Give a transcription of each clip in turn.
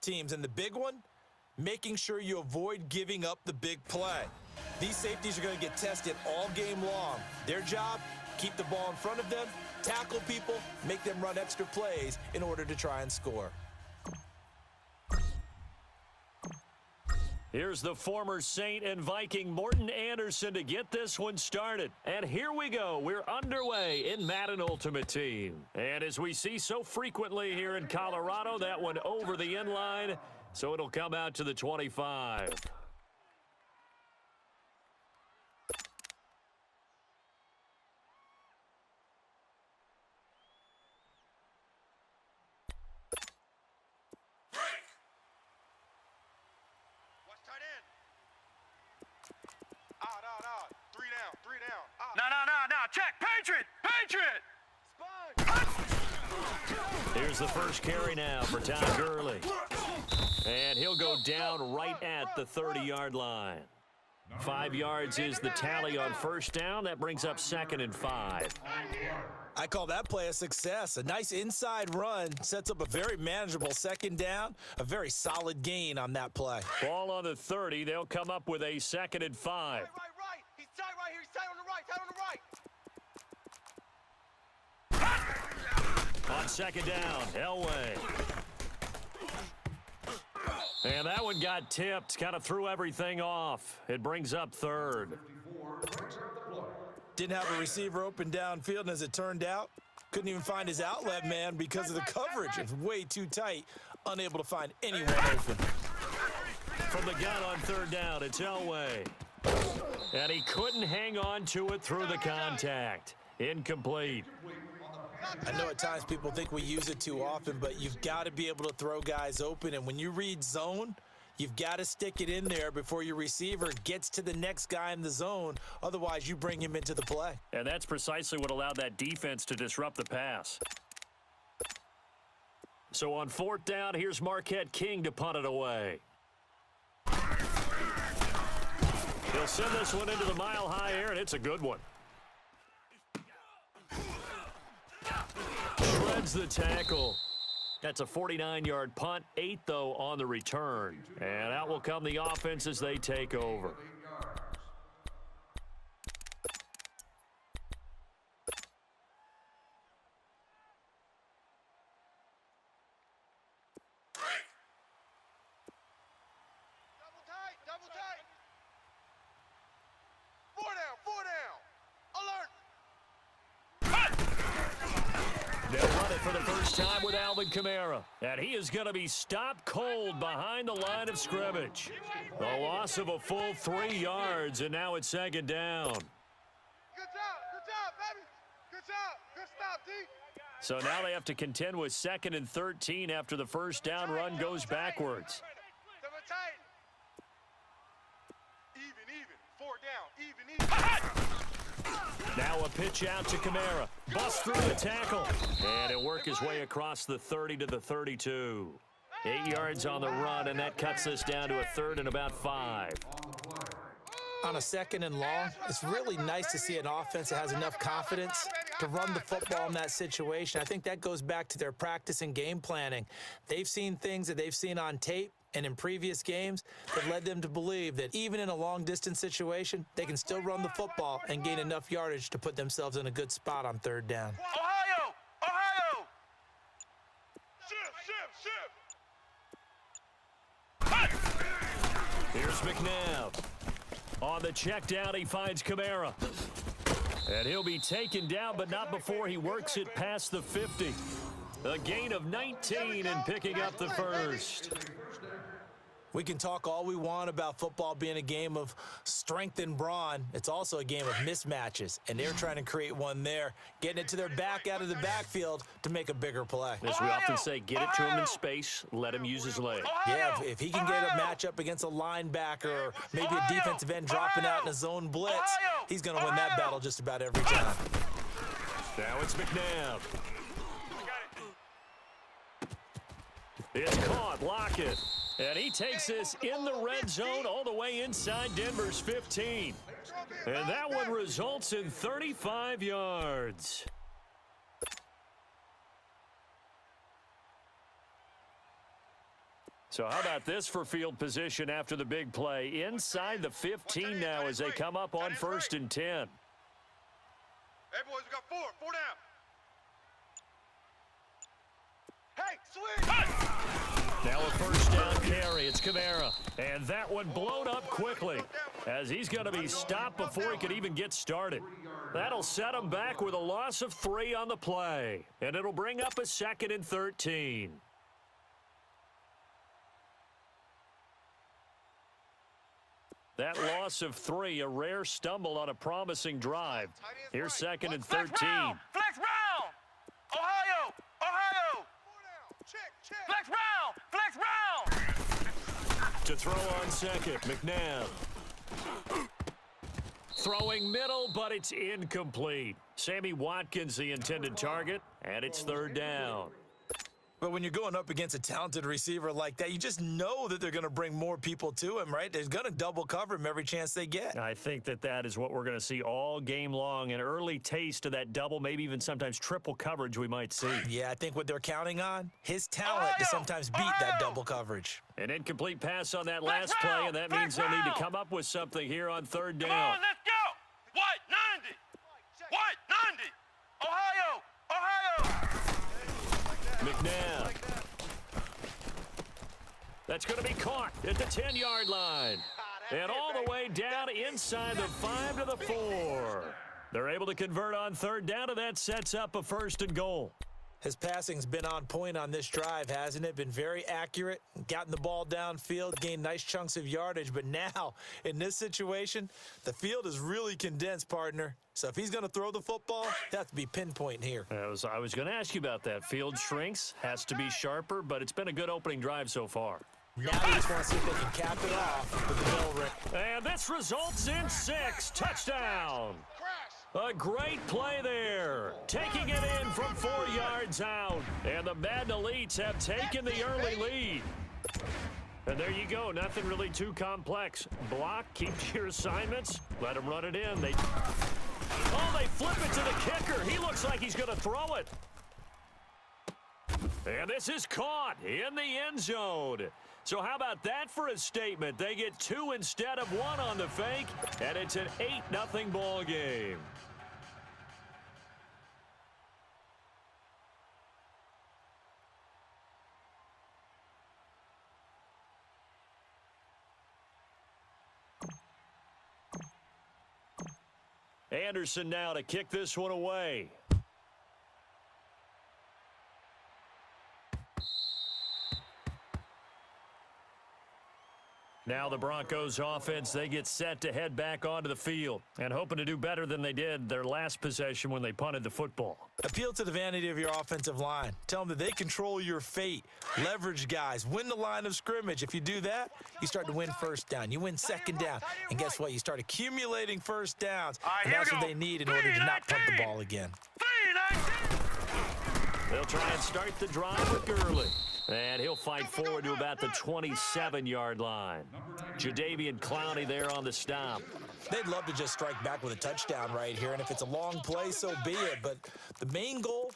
teams. And the big one, making sure you avoid giving up the big play. These safeties are going to get tested all game long. Their job, keep the ball in front of them, tackle people, make them run extra plays in order to try and score. Here's the former Saint and Viking Morten Andersen to get this one started. And here we go. We're underway in Madden Ultimate Team. And as we see so frequently here in Colorado, that one over the end line, so it'll come out to the 25. Check, Patriot! Here's the first carry now for Todd Gurley. And he'll go down right at the 30-yard line. 5 yards is the tally on first down. That brings up 2nd and 5. I call that play a success. A nice inside run sets up a very manageable 2nd down. A very solid gain on that play. Ball on the 30. They'll come up with a 2nd and 5. Right. He's tight right here. He's tight on the right. On 2nd down, Elway. And that one got tipped, kind of threw everything off. It brings up 3rd. Didn't have a receiver open downfield, and as it turned out, couldn't even find his outlet man because of the coverage. It was way too tight, unable to find anyone open. From the gun on 3rd down, it's Elway. And he couldn't hang on to it through the contact. Incomplete. I know at times people think we use it too often, but you've got to be able to throw guys open. And when you read zone, you've got to stick it in there before your receiver gets to the next guy in the zone. Otherwise, you bring him into the play. And that's precisely what allowed that defense to disrupt the pass. So on 4th down, here's Marquette King to punt it away. He'll send this one into the mile-high air, and it's a good one. Shreds the tackle. That's a 49-yard punt, 8 though on the return. And out will come the offense as they take over. Double tight. 4 down. Alert. They'll run it for the first time with Alvin Kamara. And he is going to be stopped cold behind the line of scrimmage. A loss of a full 3 yards, and now it's 2nd down. Good job, baby. Good job. Good stop, D. So now they have to contend with 2nd and 13 after the first down run goes backwards. Double tight. Even. 4 down. Even. Now a pitch out to Kamara. Bust through the tackle. And he'll work his way across the 30 to the 32. 8 yards on the run, and that cuts this down to a 3rd and about 5. On a 2nd and long, it's really nice to see an offense that has enough confidence to run the football in that situation. I think that goes back to their practice and game planning. They've seen things that they've seen on tape and in previous games that led them to believe that even in a long-distance situation, they can still run the football and gain enough yardage to put themselves in a good spot on 3rd down. Ohio! Shift! Here's McNabb. On the check down, he finds Kamara. And he'll be taken down, but not before he works it past the 50. A gain of 19 and picking up the first. We can talk all we want about football being a game of strength and brawn. It's also a game of mismatches, and they're trying to create one there, getting it to their back out of the backfield to make a bigger play. As we often say, get it to him in space, let him use his leg. Yeah, if he can get a matchup against a linebacker or maybe a defensive end dropping out in a zone blitz, he's going to win that battle just about every time. Now it's McNabb. It's caught, Lockett. And he takes this in the red zone all the way inside Denver's 15. And that one results in 35 yards. So how about this for field position after the big play? Inside the 15 now as they come up on 1st and 10. Hey, boys, we got four down. Hey, swing! Now a 1st down carry. It's Kamara. And that one blown up quickly as he's going to be stopped before he could even get started. That'll set him back with a loss of 3 on the play. And it'll bring up a 2nd and 13. That loss of 3, a rare stumble on a promising drive. Here's 2nd and 13. Flex round! Ohio! Check! Flex round! To throw on 2nd, McNabb. Throwing middle, but it's incomplete. Sammy Watkins, the intended target, and it's 3rd down. But when you're going up against a talented receiver like that, you just know that they're going to bring more people to him, right? They're going to double cover him every chance they get. I think that is what we're going to see all game long, an early taste of that double, maybe even sometimes triple coverage we might see. Yeah, I think what they're counting on, his talent to sometimes beat that double coverage. An incomplete pass on that last play, and that means they'll need to come up with something here on 3rd down. Come on, let's go! White 90! Ohio! McNabb. That's going to be caught at the 10-yard line. And all the way down inside the 5 to the 4. They're able to convert on 3rd down, and that sets up a 1st and goal. His passing's been on point on this drive, hasn't it? Been very accurate, gotten the ball downfield, gained nice chunks of yardage. But now, in this situation, the field is really condensed, partner. So if he's going to throw the football, it has to be pinpoint here. I was going to ask you about that. Field shrinks, has to be sharper, but it's been a good opening drive so far. Now you just want to see if they can cap it off with the bell ring. And this results in 6. Touchdown. A great play there. Taking it in from 4 yards out. And the Madden Elites have taken the early lead. And there you go. Nothing really too complex. Block, keep your assignments. Let them run it in. They flip it to the kicker. He looks like he's going to throw it. And this is caught in the end zone. So how about that for a statement? They get 2 instead of 1 on the fake, and it's an 8-0 ball game. Anderson now to kick this one away. Now the Broncos offense, they get set to head back onto the field and hoping to do better than they did their last possession when they punted the football. Appeal to the vanity of your offensive line. Tell them that they control your fate. Leverage guys. Win the line of scrimmage. If you do that, you start to win 1st down. You win 2nd down. And guess what? You start accumulating 1st downs. And that's what they need in order to not punt the ball again. They'll try and start the drive with Gurley. And he'll fight forward to about the 27-yard line. Jadeveon Clowney there on the stop. They'd love to just strike back with a touchdown right here, and if it's a long play, so be it. But the main goal,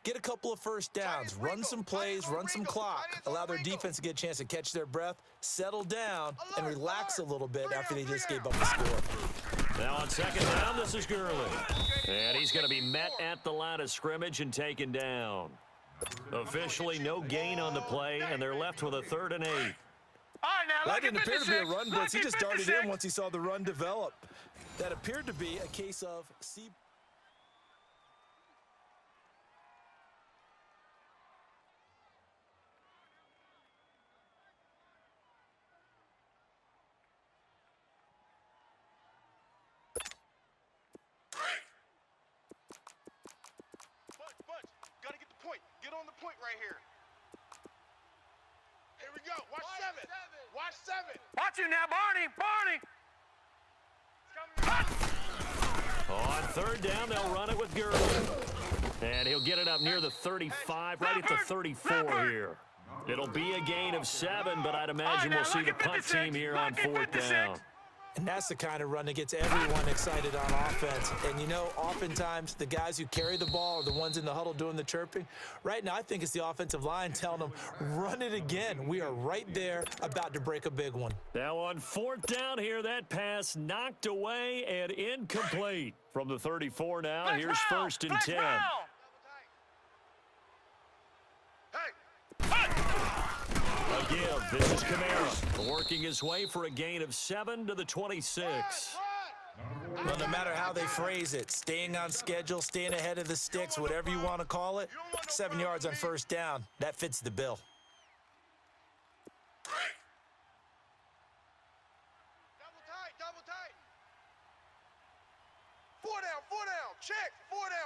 get a couple of 1st downs, run some plays, run some clock, allow their defense to get a chance to catch their breath, settle down, and relax a little bit after they just gave up the score. Now on 2nd down, this is Gurley. And he's going to be met at the line of scrimmage and taken down. Officially no gain on the play, and they're left with a 3rd and 8. That didn't appear to be a run blitz. He just darted in once he saw the run develop. That appeared to be a case of Gotta get the point. Get on the point right here. Here we go. Watch 7. Watch 7. Watch it now, Barney. On 3rd down, they'll run it with Gurley. And he'll get it up near the 35, right at the 34 here. It'll be a gain of 7, but I'd imagine we'll see the punt team here on 4th down. And that's the kind of run that gets everyone excited on offense. And, you know, oftentimes the guys who carry the ball are the ones in the huddle doing the chirping. Right now, I think it's the offensive line telling them, run it again. We are right there about to break a big one. Now on 4th down here, that pass knocked away and incomplete. From the 34 now, here's 1st and 10. A give. This is Kamara working his way for a gain of 7 to the 26. Well, no matter how they phrase it, staying on schedule, staying ahead of the sticks, whatever you want to call it, 7 yards on 1st down, that fits the bill. Double tight. 4 down, check, 4 down.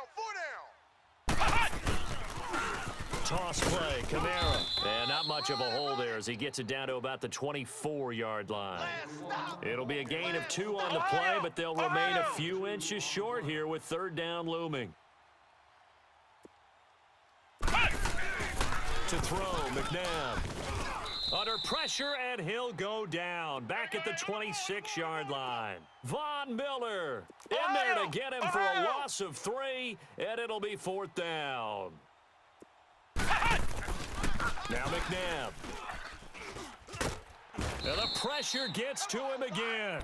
Toss play, Kamara. And not much of a hole there as he gets it down to about the 24-yard line. It'll be a gain of 2 on the play, but they'll remain a few inches short here with 3rd down looming. To throw, McNabb. Under pressure, and he'll go down. Back at the 26-yard line. Von Miller in there to get him for a loss of 3, and it'll be 4th down. Now McNabb. And the pressure gets to him again.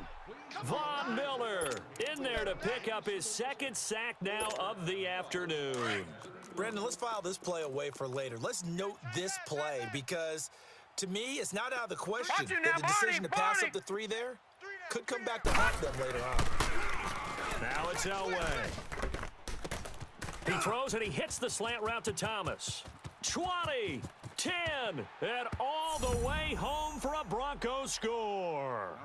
Von Miller in there to pick up his 2nd sack now of the afternoon. Brendan, let's file this play away for later. Let's note this play because, to me, it's not out of the question that the decision to pass up the 3 there could come back to haunt them later on. Now it's Elway. He throws and he hits the slant route to Thomas. 20, 10, and all the way home for a Broncos score.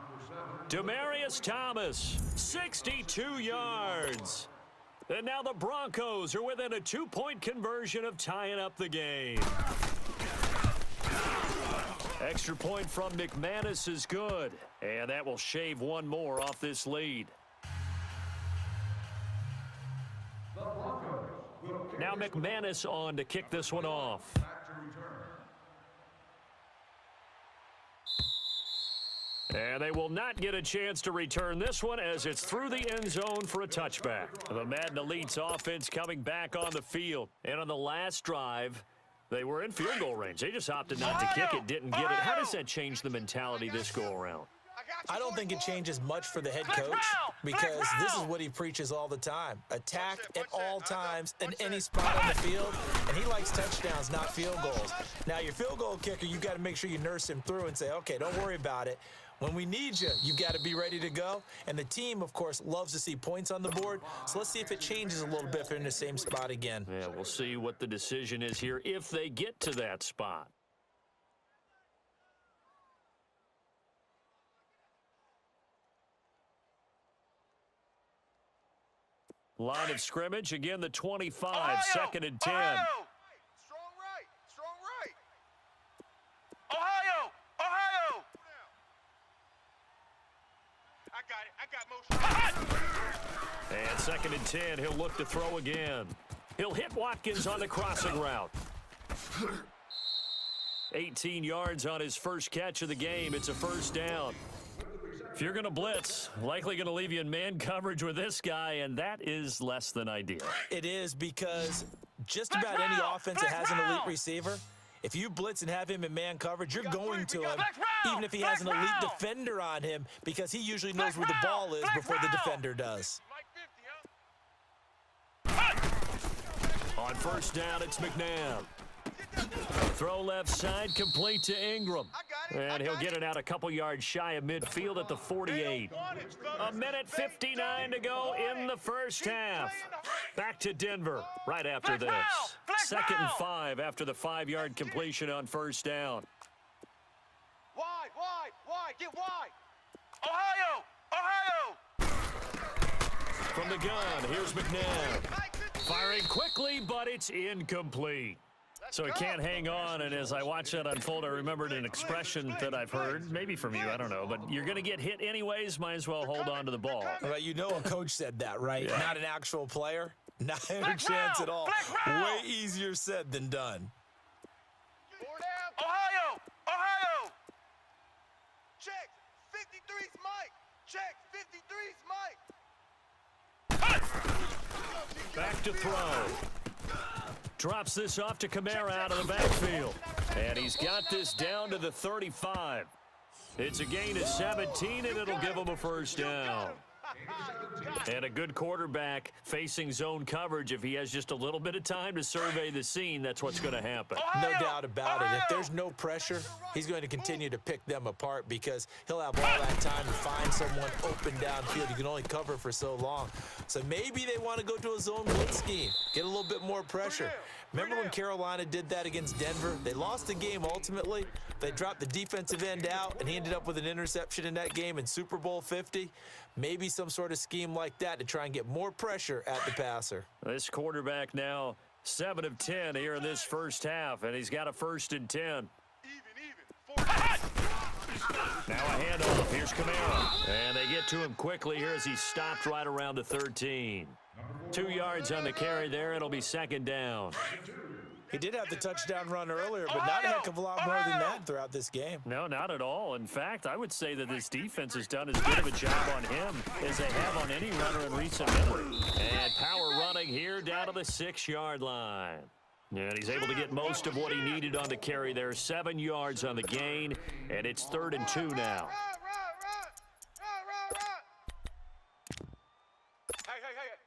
Demaryius Thomas, 62 yards. And now the Broncos are within a 2-point conversion of tying up the game. Extra point from McManus is good, and that will shave 1 more off this lead. Now McManus on to kick this one off. And they will not get a chance to return this one as it's through the end zone for a touchback. The Madden Elite's offense coming back on the field. And on the last drive, they were in field goal range. They just opted not to kick it, didn't get it. How does that change the mentality this go-around? I don't think it changes much for the head coach because this is what he preaches all the time. Attack at all times in any spot on the field, and he likes touchdowns, not field goals. Now, your field goal kicker, you've got to make sure you nurse him through and say, okay, don't worry about it. When we need you, you've got to be ready to go. And the team, of course, loves to see points on the board. So let's see if it changes a little bit if they're in the same spot again. Yeah, we'll see what the decision is here if they get to that spot. Line of scrimmage, again the 25, 2nd and 10. Strong right. Ohio. I got motion. And 2nd and 10, he'll look to throw again. He'll hit Watkins on the crossing route. 18 yards on his first catch of the game. It's a 1st down. If you're going to blitz, likely going to leave you in man coverage with this guy, and that is less than ideal. It is because just about any offense that has an elite receiver, if you blitz and have him in man coverage, you're going to him, even if he has an elite defender on him, because he usually knows where the ball is before the defender does. On 1st down, it's McNabb. Throw left side, complete to Ingram. And he'll get it out a couple yards shy of midfield at the 48. A minute 59 to go in the first half. Back to Denver right after this. 2nd and 5 after the 5-yard completion on 1st down. Wide, get wide. Ohio. From the gun, here's McNabb. Firing quickly, but it's incomplete. So he can't hang on, and as I watch that unfold, I remembered an expression that I've heard, maybe from you, I don't know, but you're going to get hit anyways, might as well hold on to the ball. Well, you know a coach said that, right? Yeah. Not an actual player. Not a chance at all. Way easier said than done. Ohio. Check. 53's Mike. Check. Back to throw. Drops this off to Kamara out of the backfield. And he's got this down to the 35. It's a gain of 17, and it'll give him a first down. And a good quarterback facing zone coverage. If he has just a little bit of time to survey the scene, that's what's going to happen. No doubt about it. If there's no pressure, he's going to continue to pick them apart because he'll have all that time to find someone open downfield. You can only cover for so long. So maybe they want to go to a zone blitz scheme, get a little bit more pressure. Remember when Carolina did that against Denver? They lost the game ultimately. They dropped the defensive end out, and he ended up with an interception in that game in Super Bowl 50. Maybe some sort of scheme like that to try and get more pressure at the passer. This quarterback now 7 of 10 here in this first half, and he's got a 1st and 10. Even. Now a handoff. Here's Kamara. And they get to him quickly here as he's stopped right around the 13. 2 yards on the carry there. It'll be 2nd down. He did have the touchdown run earlier, but not a heck of a lot more than that throughout this game. No, not at all. In fact, I would say that this defense has done as good of a job on him as they have on any runner in recent memory. And power running here down to the 6-yard line. And he's able to get most of what he needed on the carry there. 7 yards on the gain, and it's 3rd and 2 now. Hey.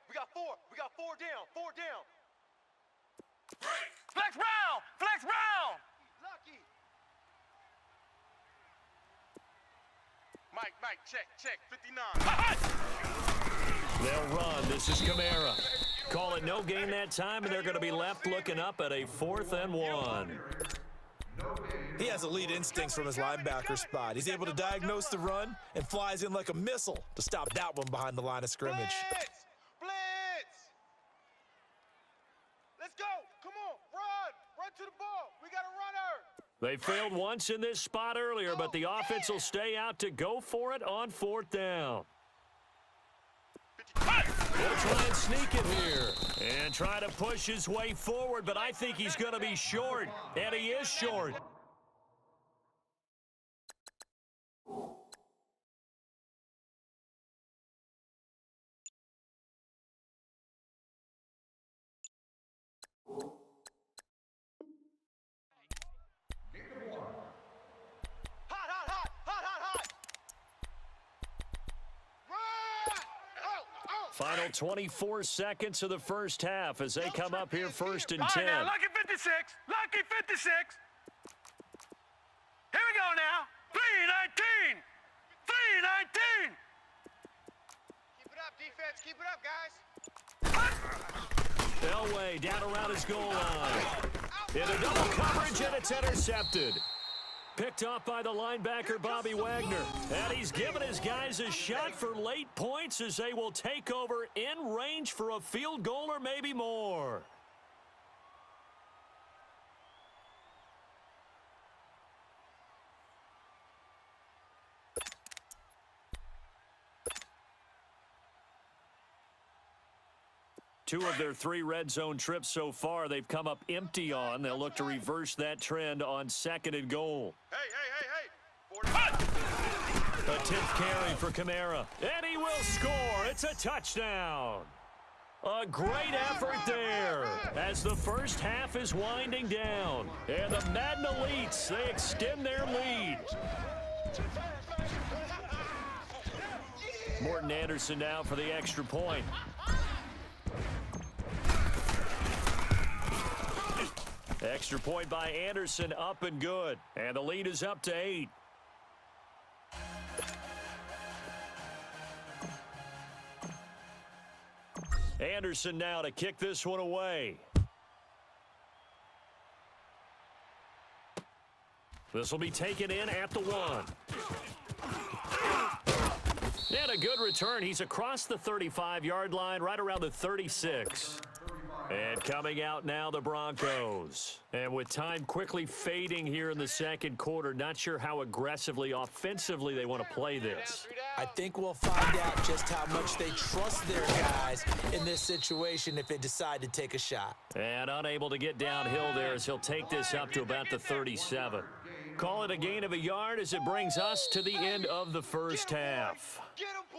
We got 4 down. 4 down. Flex Brown! Lucky. Mike, check. 59. They'll run. This is Kamara. Call it no gain that time, and they're going to be left looking up at a 4th and 1. He has elite instincts from his linebacker spot. He's able to diagnose the run and flies in like a missile to stop that one behind the line of scrimmage. Blitz! Let's go! Come on, run to the ball. We got a runner. They failed once in this spot earlier, but the offense will stay out to go for it on 4th down. He'll try and sneak it here and try to push his way forward, but I think he's going to be short, and he is short. Final 24 seconds of the first half as they come up here 1st and 10. All right, now, lucky 56. Here we go now. 3-19. Keep it up, defense. Keep it up, guys. Elway down around his goal line. Into double coverage, and it's intercepted. Picked off by the linebacker, Bobby Wagner. And he's given his guys a shot for late points as they will take over in range for a field goal or maybe more. Two of their 3 red zone trips so far, they've come up empty on. They'll look to reverse that trend on 2nd and goal. Hey. A 10th carry for Kamara. And he will score. It's a touchdown. A great effort there as the first half is winding down. And the Madden Elites, they extend their lead. Morton Anderson now for the extra point. Extra point by Anderson, up and good. And the lead is up to 8. Anderson now to kick this one away. This will be taken in at the 1. And a good return. He's across the 35-yard line, right around the 36. And coming out now, the Broncos. And with time quickly fading here in the second quarter, not sure how aggressively, offensively they want to play this. I think we'll find out just how much they trust their guys in this situation if they decide to take a shot. And unable to get downhill there as he'll take this up to about the 37. Call it a gain of a yard as it brings us to the end of the first half.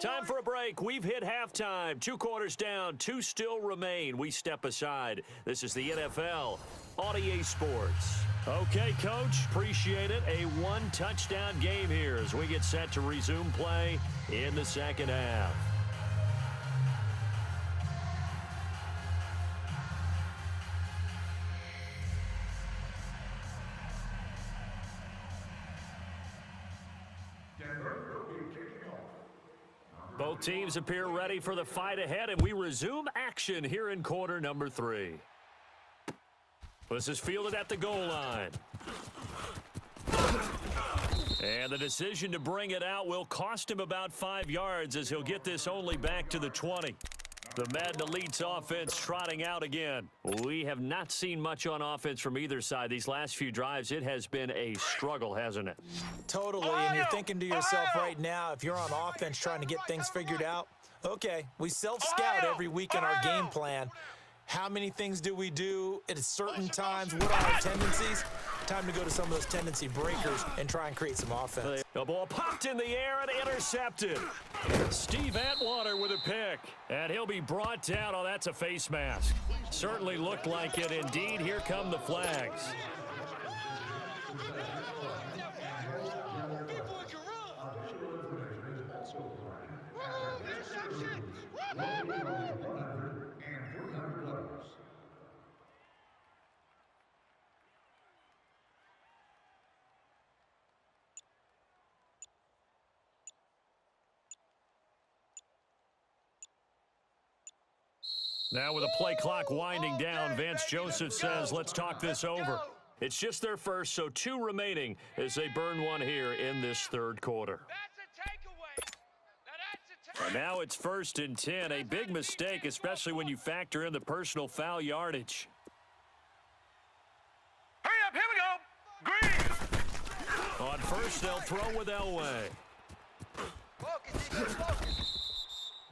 Time for a break. We've hit halftime. 2 quarters down, 2 still remain. We step aside. This is the NFL on EA Sports. Okay, Coach, appreciate it. A 1-touchdown game here as we get set to resume play in the second half. Both teams appear ready for the fight ahead, and we resume action here in quarter number 3. This is fielded at the goal line. And the decision to bring it out will cost him about 5 yards as he'll get this only back to the 20. The Madden Elite's offense trotting out again. We have not seen much on offense from either side. These last few drives, it has been a struggle, hasn't it? Totally, and you're thinking to yourself right now, if you're on offense trying to get things figured out, okay, we self-scout every week in our game plan. How many things do we do at certain times? What are our tendencies? Time to go to some of those tendency breakers and try and create some offense. The ball popped in the air and intercepted. Steve Atwater with a pick. And he'll be brought down. Oh, that's a face mask. Certainly looked like it. Indeed, here come the flags. Now with a play clock winding down, Vance Joseph says, let's talk this over. It's just their first, so 2 remaining as they burn one here in this third quarter. And now it's 1st and 10, a big mistake, especially when you factor in the personal foul yardage. Hurry up, here we go. Green. On first, they'll throw with Elway.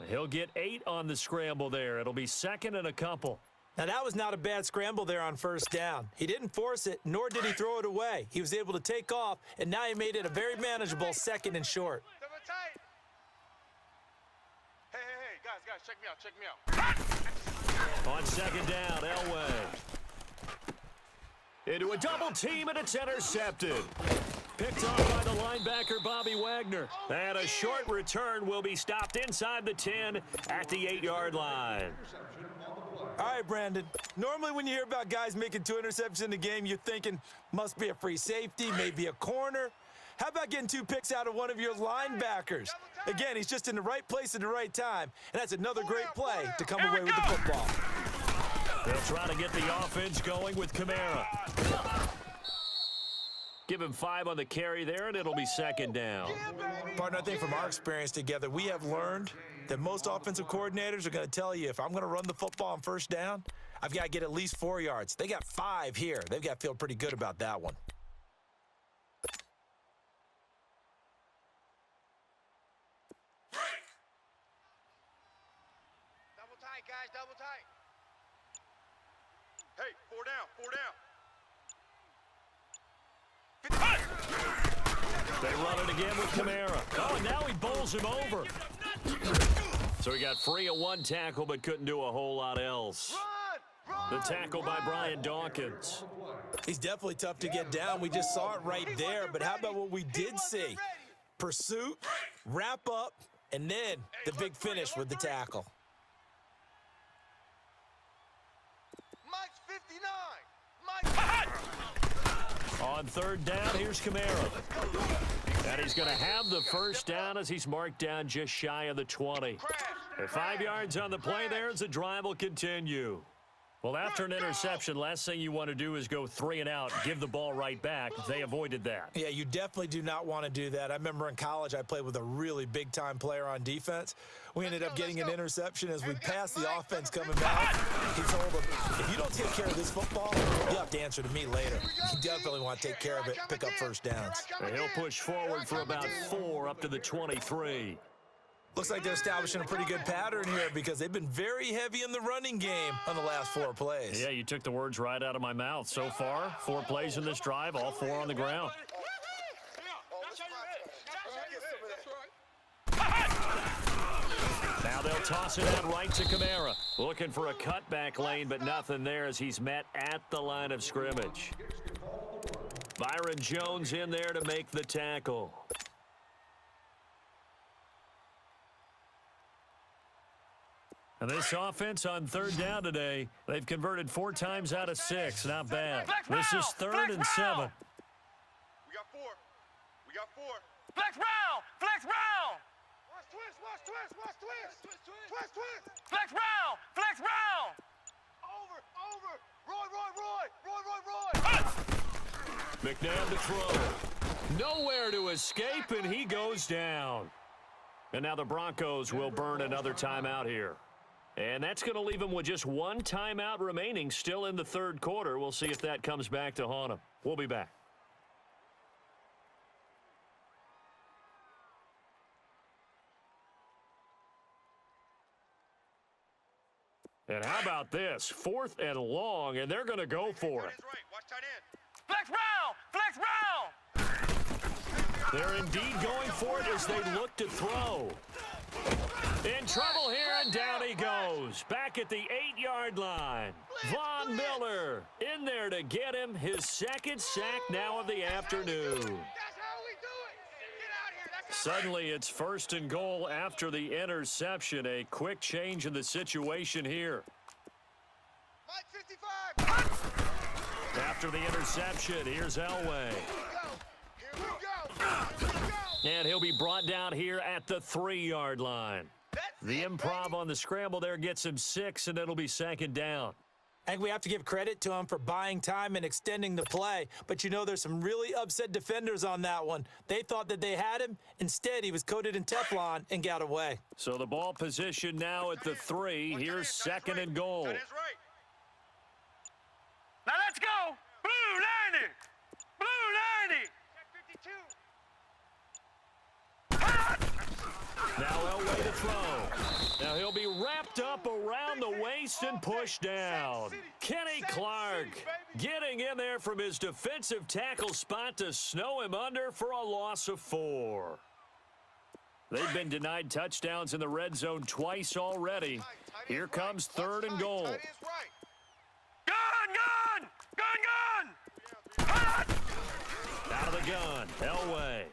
He'll get 8 on the scramble there. It'll be 2nd and a couple. Now, that was not a bad scramble there on first down. He didn't force it, nor did he throw it away. He was able to take off, and now he made it a very manageable 2nd and short. Hey, guys, check me out. On 2nd down, Elway. Into a double team, and it's intercepted. Picked off by the linebacker, Bobby Wagner. And a short return will be stopped inside the 10 at the 8-yard line. All right, Brandon. Normally when you hear about guys making 2 interceptions in the game, you're thinking must be a free safety, maybe a corner. How about getting 2 picks out of one of your linebackers? Again, he's just in the right place at the right time, and that's another great play to come away with the football. They'll try to get the offense going with Kamara. Give him 5 on the carry there, and it'll be 2nd down. Partner, I think from our experience together, we have learned that most offensive coordinators are going to tell you, if I'm going to run the football on first down, I've got to get at least 4 yards. They got 5 here. They've got to feel pretty good about that one. Double tight, guys, double tight. Hey, 4 down, 4 down. They run it again with Kamara. Oh, and now he bowls him over. So he got free at 1 tackle, but couldn't do a whole lot else. The tackle by Brian Dawkins. He's definitely tough to get down. We just saw it right there, but how about what we did see? Pursuit, wrap up, and then the big finish with the tackle. Mike's 59. Mike's On 3rd down, here's Kamara. And he's going to have the first down as he's marked down just shy of the 20. And 5 yards on the play there as the drive will continue. Well, after an interception, last thing you want to do is go 3 and out, give the ball right back. They avoided that. Yeah, you definitely do not want to do that. I remember in college I played with a really big-time player on defense. We ended up getting an interception as we passed the offense coming back. He told him, if you don't take care of this football, you'll have to answer to me later. You definitely want to take care of it, pick up first downs. And he'll push forward for about 4 up to the 23. Looks like they're establishing a pretty good pattern here because they've been very heavy in the running game on the last 4 plays. Yeah, you took the words right out of my mouth. So far, 4 plays in this drive, all 4 on the ground. Now they'll toss it out right to Kamara. Looking for a cutback lane, but nothing there as he's met at the line of scrimmage. Byron Jones in there to make the tackle. And this offense on third down today, they've converted 4 times out of 6. Not bad. This is 3rd and 7. We got 4. We got 4. Flex round! Flex round! Watch twist, watch twist, watch twist. Twist, twist. Flex round! Flex round! Over, over. Roy. McNabb to throw. Nowhere to escape, and he goes down. And now the Broncos will burn another timeout here. And that's going to leave them with just 1 timeout remaining still in the 3rd quarter. We'll see if that comes back to haunt them. We'll be back. And how about this? 4th and long, and they're going to go for it. Watch tight end. Flex round! Flex round! They're indeed going for it as they look to throw. In trouble here, and down he goes. Back at the 8-yard line. Von Miller in there to get him his 2nd sack now of the afternoon. That's how we do it. Get out here. That's Suddenly it's 1st and goal after the interception. A quick change in the situation here. Mike 55. After the interception, here's Elway. Here we go. And he'll be brought down here at the 3-yard line. The improv on the scramble there gets him 6, and it'll be 2nd down. I think we have to give credit to him for buying time and extending the play. But, you know, there's some really upset defenders on that one. They thought that they had him. Instead, he was coated in Teflon and got away. So the ball position now at the 3. Here's 2nd and goal. That is right. Now let's go! Blue 90! Blue 90! Check 52. Now Elway to throw. Now he'll be wrapped up around the waist and pushed down. Kenny Clark getting in there from his defensive tackle spot to snow him under for a loss of 4. They've been denied touchdowns in the red zone twice already. Here comes 3rd and goal. Tight end's right. Gun! Gun! Gun! Gun! Out of the gun, Elway.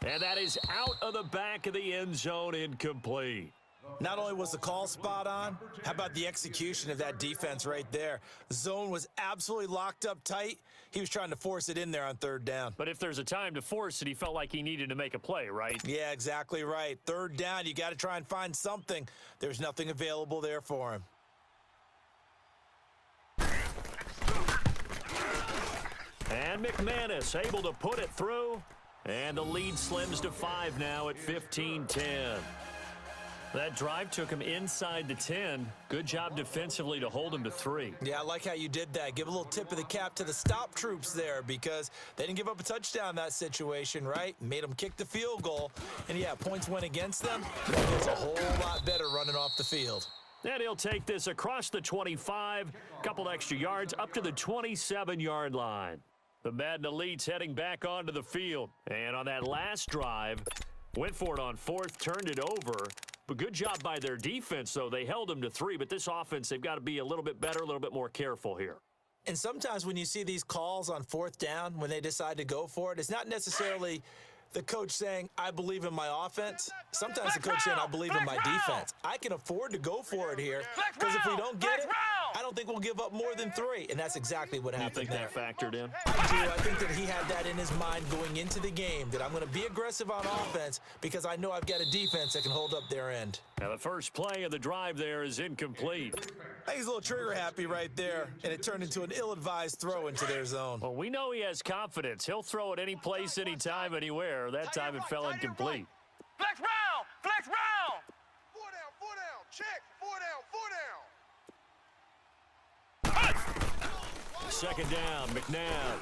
And that is out of the back of the end zone, incomplete. Not only was the call spot on, how about the execution of that defense right there? The zone was absolutely locked up tight. He was trying to force it in there on 3rd down. But if there's a time to force it, he felt like he needed to make a play, right? Yeah, exactly right. 3rd down, you got to try and find something. There's nothing available there for him. And McManus able to put it through. And the lead slims to 5 now at 15-10. That drive took him inside the 10. Good job defensively to hold him to 3. Yeah, I like how you did that. Give a little tip of the cap to the stop troops there because they didn't give up a touchdown in that situation, right? Made them kick the field goal. And, yeah, points went against them. But it's a whole lot better running off the field. And he'll take this across the 25, couple extra yards up to the 27-yard line. The Madden Elite's heading back onto the field. And on that last drive, went for it on 4th, turned it over. But good job by their defense, though. They held them to 3, but this offense, they've got to be a little bit better, a little bit more careful here. And sometimes when you see these calls on 4th down, when they decide to go for it, it's not necessarily the coach saying, I believe in my offense. Sometimes the coach saying, I believe in my defense. I can afford to go for it here because if we don't get it, I don't think we'll give up more than 3. And that's exactly what happened there. You think that factored in? I do. I think that he had that in his mind going into the game, that I'm going to be aggressive on offense because I know I've got a defense that can hold up their end. Now the first play of the drive there is incomplete. I think he's a little trigger happy right there, and it turned into an ill-advised throw into their zone. Well, we know he has confidence. He'll throw it any place, anytime, anywhere. That time it fell incomplete. Flex round! Flex round! 4 down. Check. 4 down. 2nd down, McNabb.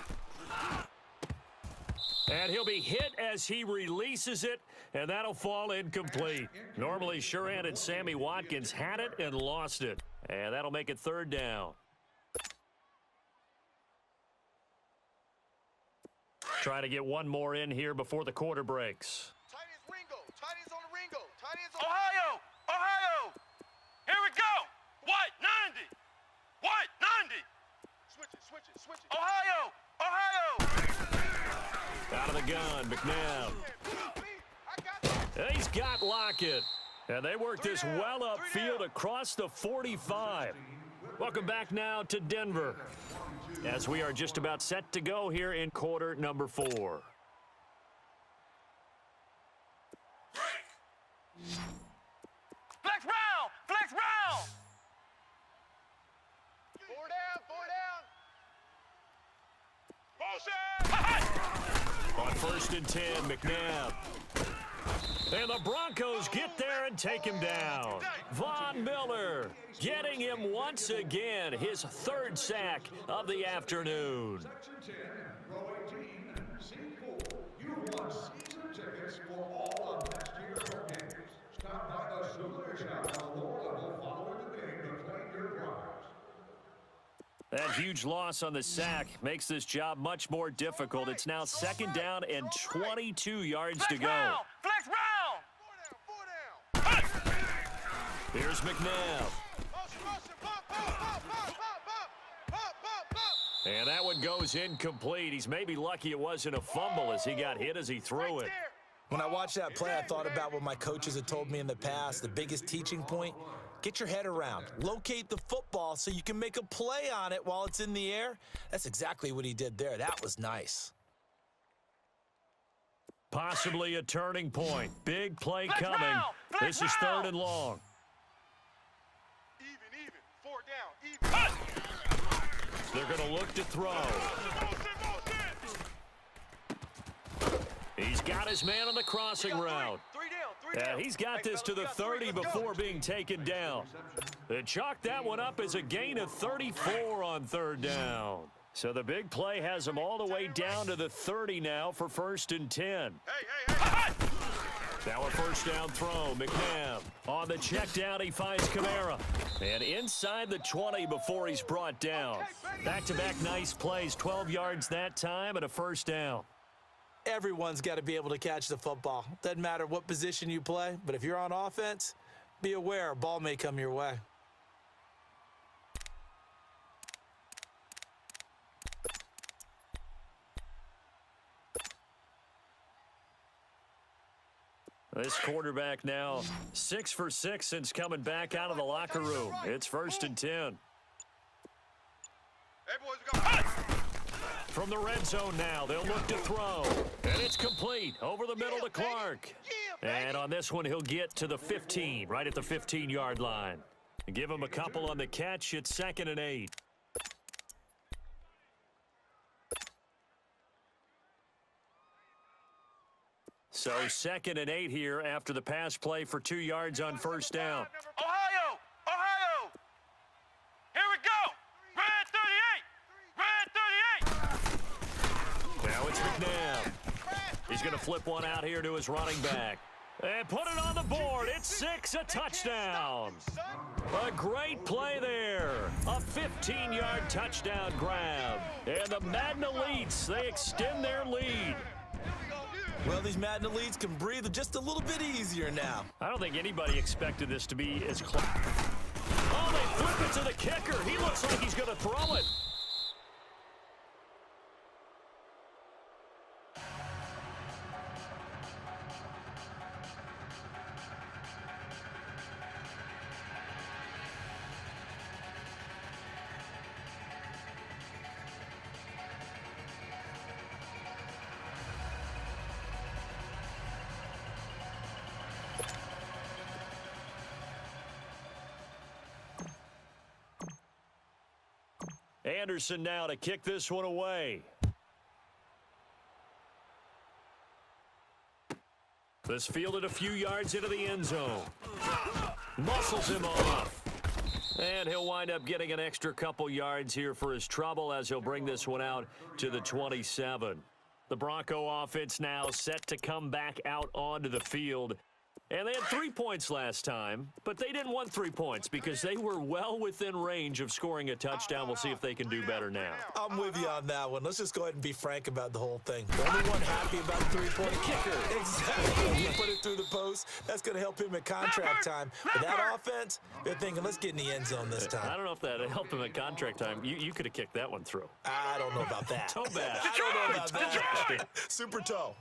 And he'll be hit as he releases it, and that'll fall incomplete. Normally, sure-handed Sammy Watkins had it and lost it. And that'll make it 3rd down. Trying to get one more in here before the quarter breaks. Tight ends Ringo. Tight ends on the Ringo. Tight ends on Ohio! Ohio! Here we go! What? 90! What? 90! Switch it. Ohio! Ohio! Out of the gun, McNabb. I got that. He's got Lockett. And they work this well upfield across the 45. Welcome back now to Denver, as we are just about set to go here in quarter number 4. Flex round! Flex round! 4 down. Motion. On 1st and 10, McNabb. And the Broncos get there and take him down. Von Miller getting him once again, his 3rd sack of the afternoon. Section 10, row 18, seat 4. You won season tickets for all of next year's home games. Stop by the souvenir shop on the lower level following the game to claim your prize. That huge loss on the sack makes this job much more difficult. It's now 2nd down and 22 yards to Flex go. round! Flex round! 4 down. Here's McNabb. Motion. Pop. And that one goes incomplete. He's maybe lucky it wasn't a fumble as he got hit as he threw it. When I watched that play, I thought about what my coaches had told me in the past. The biggest teaching point, get your head around. Locate the football so you can make a play on it while it's in the air. That's exactly what he did there. That was nice. Possibly a turning point. Big play Flex coming. round! Flex This is round! 3rd and long. Even. 4 down. Even. They're going to look to throw. He's got his man on the crossing route. 3 down. And he's got this to the 30 before being taken down. They chalked that one up as a gain of 34 on 3rd down. So the big play has him all the way down to the 30 now for 1st and 10. Hey. Now a 1st down throw. McNabb on the check down. He finds Kamara. And inside the 20 before he's brought down. Back-to-back nice plays. 12 yards that time and a 1st down. Everyone's got to be able to catch the football. Doesn't matter what position you play, but if you're on offense, be aware a ball may come your way. This quarterback now 6 for 6 since coming back out of the locker room. It's 1st and 10. Hey, boys, we got From the red zone now, they'll look to throw. And it's complete over the middle to Clark. And on this one, he'll get to the 15, right at the 15-yard line. Give him a couple on the catch. It's 2nd and 8. So 2nd and 8 here after the pass play for 2 yards on 1st down. Ohio! Ohio! Here we go! Red 38! Red 38! Now it's McNabb. He's going to flip one out here to his running back. And put it on the board. It's 6, a touchdown. A great play there. A 15-yard touchdown grab. And the Madden Elites, they extend their lead. Well, these Madden Elites can breathe just a little bit easier now. I don't think anybody expected this to be as close. Oh, they flip it to the kicker. He looks like he's going to throw it. Anderson now to kick this one away. This fielded a few yards into the end zone. Muscles him off. And he'll wind up getting an extra couple yards here for his trouble as he'll bring this one out to the 27. The Bronco offense now set to come back out onto the field. And they had 3 points last time, but they didn't want 3 points because they were well within range of scoring a touchdown. We'll see if they can do better now. I'm with you on that one. Let's just go ahead and be frank about the whole thing. The only one happy about the three-point kicker. Exactly. You put it through the post. That's going to help him at contract time. But that offense, they're thinking, let's get in the end zone this time. I don't know if that helped him at contract time. You could have kicked that one through. I don't know about that. Toe bash. I don't know about that. Super toe.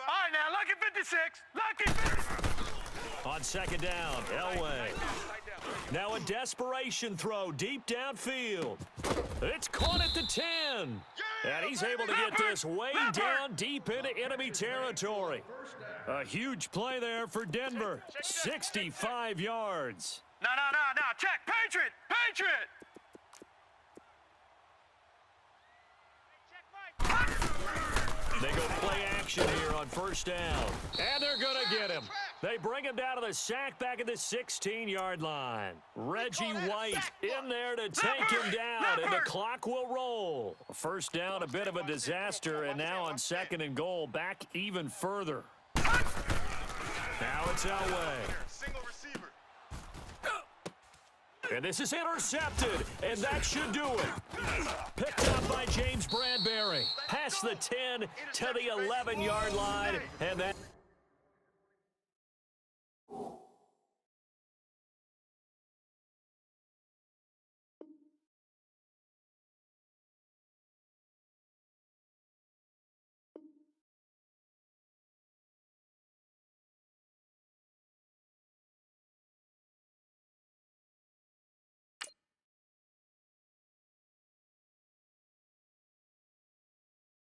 All right, now, lucky 56. Lucky 56. On second down, Elway. Now a desperation throw deep downfield. It's caught at the 10. And he's able to get this way down deep into enemy territory. A huge play there for Denver. 65 yards. No. Check. Patriot. They go play action here on first down. And they're going to get him. They bring him down to the sack back at the 16-yard line. Reggie White in there to take him down, and the clock will roll. First down, a bit of a disaster, and now on second and goal, back even further. Now it's Elway. Single receiver. And this is intercepted, and that should do it. Picked up by James Bradbury. Past the 10 to the 11-yard line, and that...